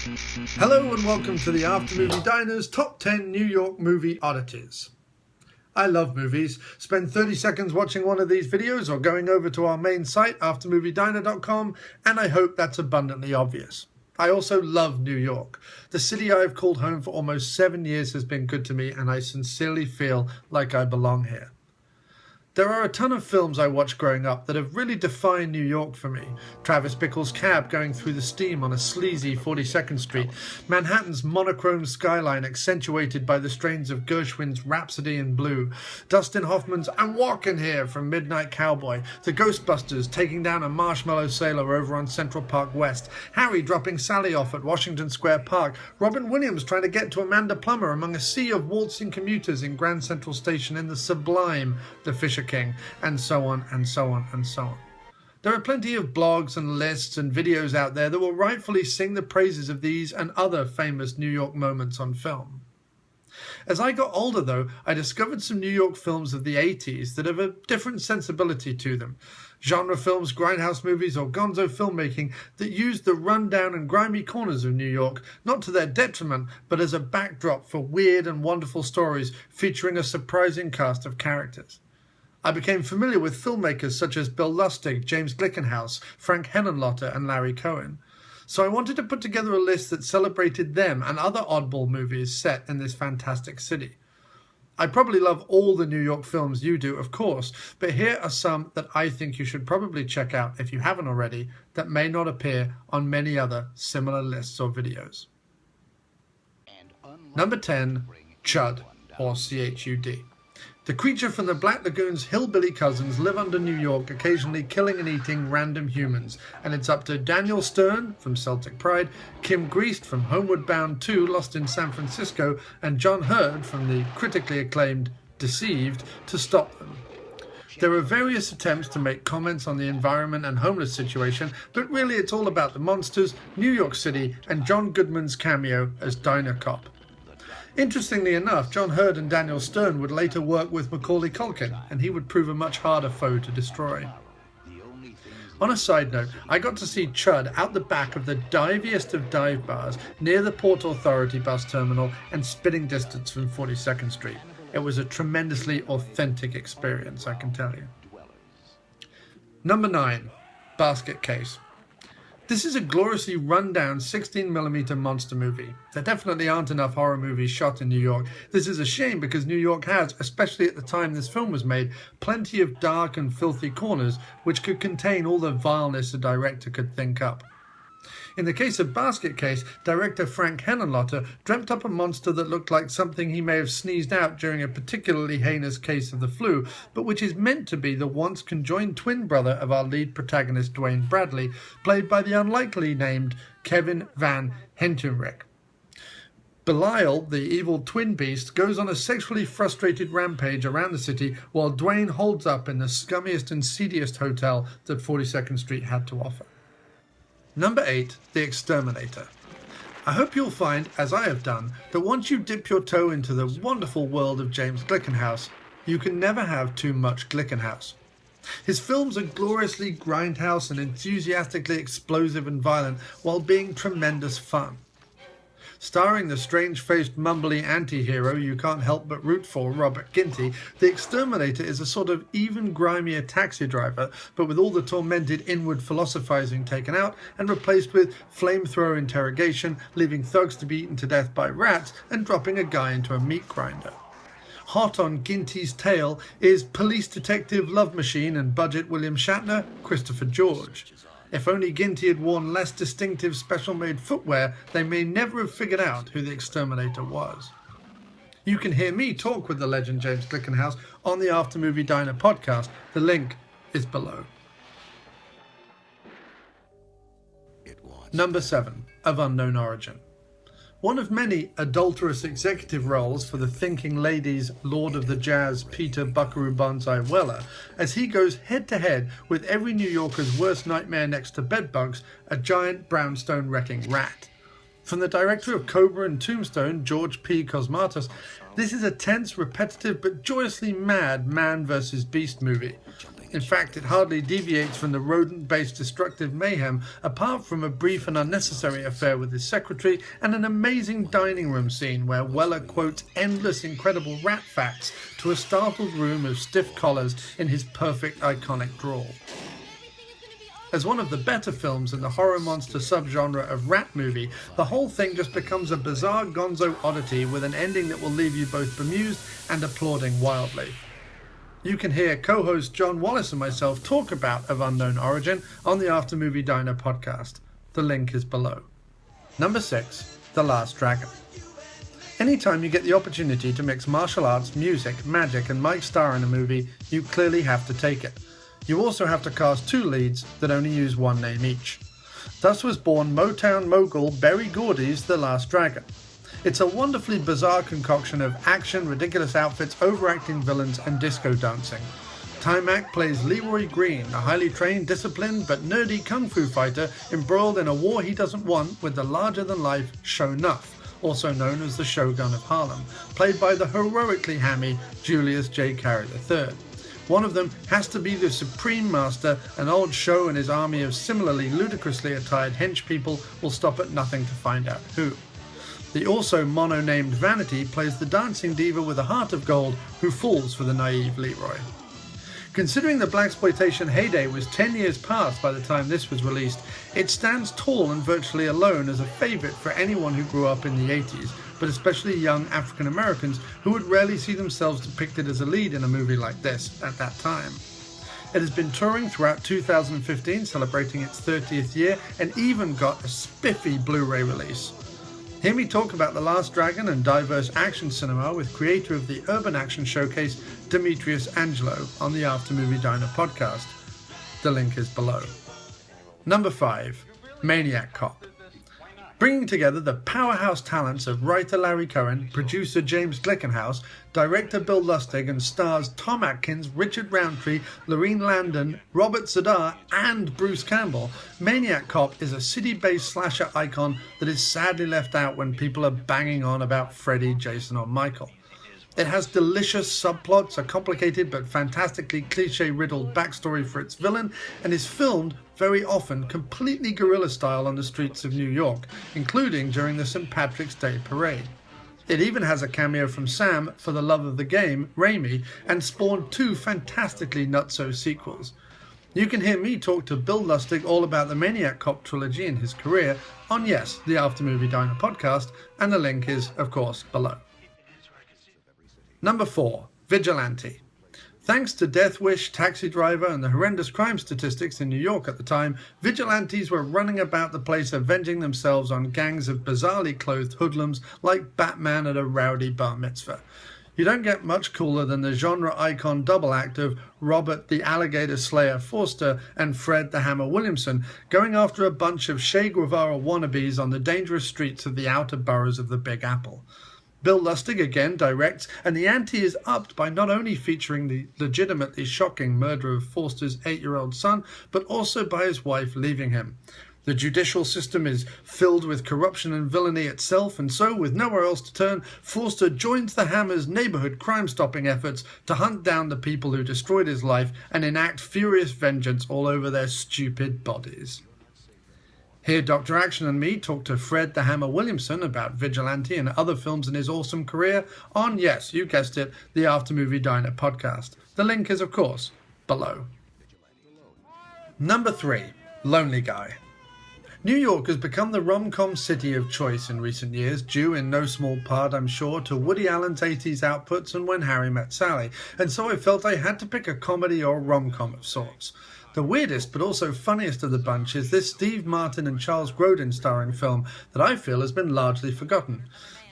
Hello and welcome to the After Movie Diner's Top 10 New York Movie Oddities. I love movies. Spend 30 seconds watching one of these videos or going over to our main site, aftermoviediner.com, and I hope that's abundantly obvious. I also love New York. The city I've called home for almost 7 years has been good to me, and I sincerely feel like I belong here. There are a ton of films I watched growing up that have really defined New York for me. Travis Bickle's cab going through the steam on a sleazy 42nd Street, Manhattan's monochrome skyline accentuated by the strains of Gershwin's Rhapsody in Blue, Dustin Hoffman's I'm Walking Here from Midnight Cowboy, the Ghostbusters taking down a marshmallow sailor over on Central Park West, Harry dropping Sally off at Washington Square Park, Robin Williams trying to get to Amanda Plummer among a sea of waltzing commuters in Grand Central Station in the sublime The Fisher King, and so on and so on and so on. There are plenty of blogs and lists and videos out there that will rightfully sing the praises of these and other famous New York moments on film. As I got older though, I discovered some New York films of the 80s that have a different sensibility to them. Genre films, grindhouse movies or gonzo filmmaking that use the rundown and grimy corners of New York, not to their detriment, but as a backdrop for weird and wonderful stories featuring a surprising cast of characters. I became familiar with filmmakers such as Bill Lustig, James Glickenhaus, Frank Henenlotter and Larry Cohen. So I wanted to put together a list that celebrated them and other oddball movies set in this fantastic city. I probably love all the New York films you do, of course, but here are some that I think you should probably check out if you haven't already that may not appear on many other similar lists or videos. Number 10, Chud, or C-H-U-D. The creature from the Black Lagoon's hillbilly cousins live under New York, occasionally killing and eating random humans, and it's up to Daniel Stern from Celtic Pride, Kim Greist from Homeward Bound 2, Lost in San Francisco, and John Hurd from the critically acclaimed Deceived to stop them. There are various attempts to make comments on the environment and homeless situation, but really it's all about the monsters, New York City, and John Goodman's cameo as Diner Cop. Interestingly enough, John Hurd and Daniel Stern would later work with Macaulay Culkin, and he would prove a much harder foe to destroy. On a side note, I got to see Chud out the back of the diviest of dive bars near the Port Authority bus terminal and spitting distance from 42nd Street. It was a tremendously authentic experience, I can tell you. Number 9, Basket Case. This is a gloriously run-down 16mm monster movie. There definitely aren't enough horror movies shot in New York. This is a shame because New York has, especially at the time this film was made, plenty of dark and filthy corners which could contain all the vileness a director could think up. In the case of Basket Case, director Frank Henenlotter dreamt up a monster that looked like something he may have sneezed out during a particularly heinous case of the flu, but which is meant to be the once conjoined twin brother of our lead protagonist Dwayne Bradley, played by the unlikely named Kevin Van Hentenryck. Belial, the evil twin beast, goes on a sexually frustrated rampage around the city while Dwayne holds up in the scummiest and seediest hotel that 42nd Street had to offer. Number 8, The Exterminator. I hope you'll find, as I have done, that once you dip your toe into the wonderful world of James Glickenhaus, you can never have too much Glickenhaus. His films are gloriously grindhouse and enthusiastically explosive and violent while being tremendous fun. Starring the strange-faced, mumbly anti-hero you can't help but root for, Robert Ginty, The Exterminator is a sort of even grimier taxi driver, but with all the tormented inward philosophizing taken out and replaced with flamethrower interrogation, leaving thugs to be eaten to death by rats and dropping a guy into a meat grinder. Hot on Ginty's tail is police detective love machine and budget William Shatner, Christopher George. If only Ginty had worn less distinctive special-made footwear, they may never have figured out who the Exterminator was. You can hear me talk with the legend James Glickenhaus on the After Movie Diner podcast. The link is below. Number 7, Of Unknown Origin. One of many adulterous executive roles for the thinking lady's Lord of the Jazz Peter Buckaroo Banzai Weller, as he goes head-to-head with every New Yorker's worst nightmare next to bedbugs, a giant brownstone wrecking rat. From the director of Cobra and Tombstone, George P. Cosmatos, this is a tense, repetitive, but joyously mad man versus beast movie. In fact, it hardly deviates from the rodent-based destructive mayhem, apart from a brief and unnecessary affair with his secretary and an amazing dining room scene where Weller quotes endless incredible rat facts to a startled room of stiff collars in his perfect iconic drawl. As one of the better films in the horror monster subgenre of rat movie, the whole thing just becomes a bizarre gonzo oddity with an ending that will leave you both bemused and applauding wildly. You can hear co-host John Wallace and myself talk about Of Unknown Origin on the After Movie Diner podcast. The link is below. Number 6, The Last Dragon. Anytime you get the opportunity to mix martial arts, music, magic and Mike Starr in a movie, you clearly have to take it. You also have to cast 2 leads that only use one name each. Thus was born Motown mogul Berry Gordy's The Last Dragon. It's a wonderfully bizarre concoction of action, ridiculous outfits, overacting villains and disco dancing. Timac plays Leroy Green, a highly trained, disciplined but nerdy kung fu fighter embroiled in a war he doesn't want with the larger-than-life Sho'nuff, also known as the Shogun of Harlem, played by the heroically hammy Julius J. Carey III. One of them has to be the Supreme Master, and old Sho and his army of similarly ludicrously attired hench people will stop at nothing to find out who. The also mono-named Vanity plays the dancing diva with a heart of gold who falls for the naive Leroy. Considering the blaxploitation heyday was 10 years past by the time this was released, it stands tall and virtually alone as a favourite for anyone who grew up in the 80s, but especially young African Americans who would rarely see themselves depicted as a lead in a movie like this at that time. It has been touring throughout 2015, celebrating its 30th year, and even got a spiffy Blu-ray release. Hear me talk about The Last Dragon and diverse action cinema with creator of the Urban Action Showcase, Demetrius Angelo, on the After Movie Diner podcast. The link is below. Number 5, Maniac Cop. Bringing together the powerhouse talents of writer Larry Cohen, producer James Glickenhaus, director Bill Lustig, and stars Tom Atkins, Richard Roundtree, Lorene Landon, Robert Z'Dar, and Bruce Campbell, Maniac Cop is a city-based slasher icon that is sadly left out when people are banging on about Freddy, Jason, or Michael. It has delicious subplots, a complicated but fantastically cliché-riddled backstory for its villain, and is filmed very often completely guerrilla style on the streets of New York, including during the St. Patrick's Day parade. It even has a cameo from Sam, for the love of the game, Raimi, and spawned 2 fantastically nutso sequels. You can hear me talk to Bill Lustig all about the Maniac Cop trilogy and his career on, yes, the After Movie Diner podcast, and the link is, of course, below. Number 4, Vigilante. Thanks to Death Wish, Taxi Driver, and the horrendous crime statistics in New York at the time, vigilantes were running about the place avenging themselves on gangs of bizarrely clothed hoodlums like Batman at a rowdy bar mitzvah. You don't get much cooler than the genre icon double act of Robert the Alligator Slayer Forster and Fred the Hammer Williamson going after a bunch of Che Guevara wannabes on the dangerous streets of the outer boroughs of the Big Apple. Bill Lustig again directs, and the ante is upped by not only featuring the legitimately shocking murder of Forster's 8-year-old son, but also by his wife leaving him. The judicial system is filled with corruption and villainy itself, and so, with nowhere else to turn, Forster joins the Hammer's neighborhood crime-stopping efforts to hunt down the people who destroyed his life and enact furious vengeance all over their stupid bodies. Hear Dr. Action and me talk to Fred the Hammer Williamson about Vigilante and other films in his awesome career on, yes, you guessed it, the After Movie Diner podcast. The link is, of course, below. Number 3, Lonely Guy. New York has become the rom-com city of choice in recent years, due in no small part, I'm sure, to Woody Allen's 80s outputs and When Harry Met Sally, and so I felt I had to pick a comedy or rom-com of sorts. The weirdest but also funniest of the bunch is this Steve Martin and Charles Grodin starring film that I feel has been largely forgotten.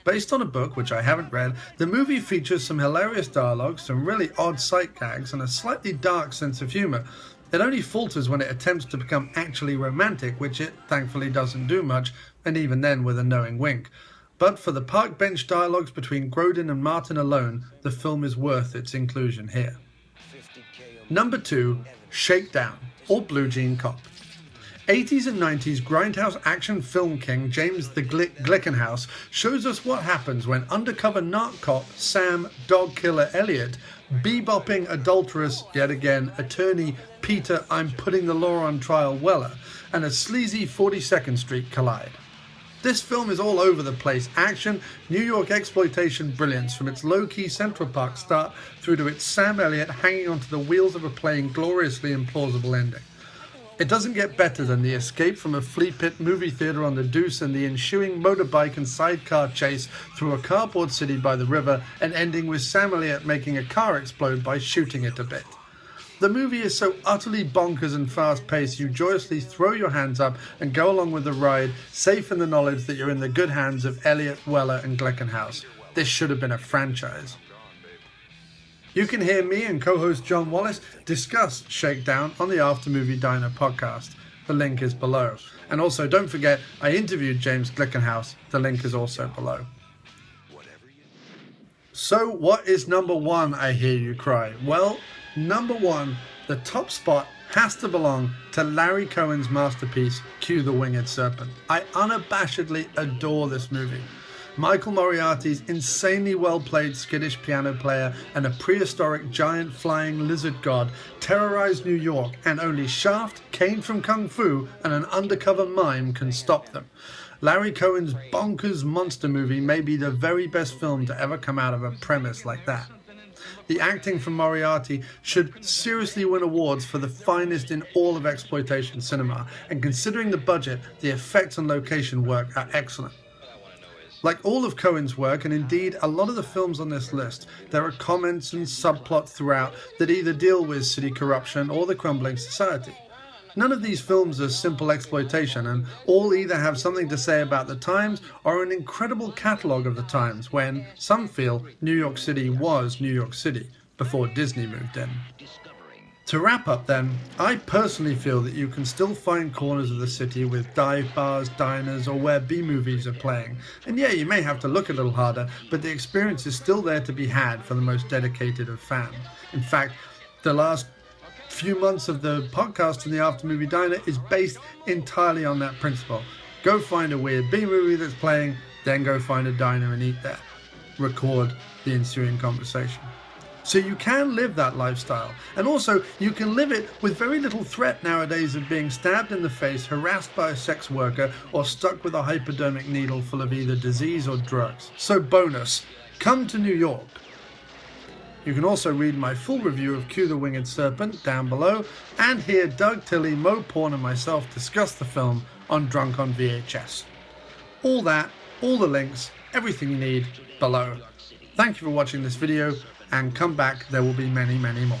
Based on a book which I haven't read, the movie features some hilarious dialogue, some really odd sight gags, and a slightly dark sense of humour. It only falters when it attempts to become actually romantic, which it thankfully doesn't do much, and even then with a knowing wink. But for the park bench dialogues between Grodin and Martin alone, the film is worth its inclusion here. Number 2, Shakedown, or Blue Jean Cop. 80s and 90s grindhouse action film king James the Glickenhaus shows us what happens when undercover narc cop Sam Dog Killer Elliott bebopping adulterous, yet again, attorney Peter I'm putting the law on trial Weller, and a sleazy 42nd Street collide. This film is all over the place. Action, New York exploitation brilliance from its low-key Central Park start through to its Sam Elliott hanging onto the wheels of a plane gloriously implausible ending. It doesn't get better than the escape from a flea pit movie theater on the Deuce and the ensuing motorbike and sidecar chase through a cardboard city by the river and ending with Sam Elliott making a car explode by shooting it a bit. The movie is so utterly bonkers and fast-paced you joyously throw your hands up and go along with the ride, safe in the knowledge that you're in the good hands of Elliott, Weller and Glickenhaus. This should have been a franchise. You can hear me and co-host John Wallace discuss Shakedown on the After Movie Diner podcast. The link is below. And also don't forget, I interviewed James Glickenhaus. The link is also below. So what is number one, I hear you cry? Well, number one, the top spot has to belong to Larry Cohen's masterpiece, Cue the Winged Serpent. I unabashedly adore this movie. Michael Moriarty's insanely well-played skittish piano player and a prehistoric giant flying lizard god terrorized New York, and only Shaft, Kane from Kung Fu, and an undercover mime can stop them. Larry Cohen's bonkers monster movie may be the very best film to ever come out of a premise like that. The acting from Moriarty should seriously win awards for the finest in all of exploitation cinema, and considering the budget, the effects and location work are excellent. Like all of Cohen's work, and indeed a lot of the films on this list, there are comments and subplots throughout that either deal with city corruption or the crumbling society. None of these films are simple exploitation, and all either have something to say about the times or an incredible catalogue of the times when, some feel, New York City was New York City before Disney moved in. To wrap up then, I personally feel that you can still find corners of the city with dive bars, diners, or where B-movies are playing. And yeah, you may have to look a little harder, but the experience is still there to be had for the most dedicated of fans. In fact, the last few months of the podcast in the After Movie Diner is based entirely on that principle. Go find a weird B-movie that's playing, then go find a diner and eat there. Record the ensuing conversation. So you can live that lifestyle, and also you can live it with very little threat nowadays of being stabbed in the face, harassed by a sex worker, or stuck with a hypodermic needle full of either disease or drugs. So bonus, come to New York. You can also read my full review of Cue the Winged Serpent down below, and hear Doug Tilley, Mo Porn and myself discuss the film on Drunk on VHS. All that, all the links, everything you need below. Thank you for watching this video, and come back, there will be many, many more.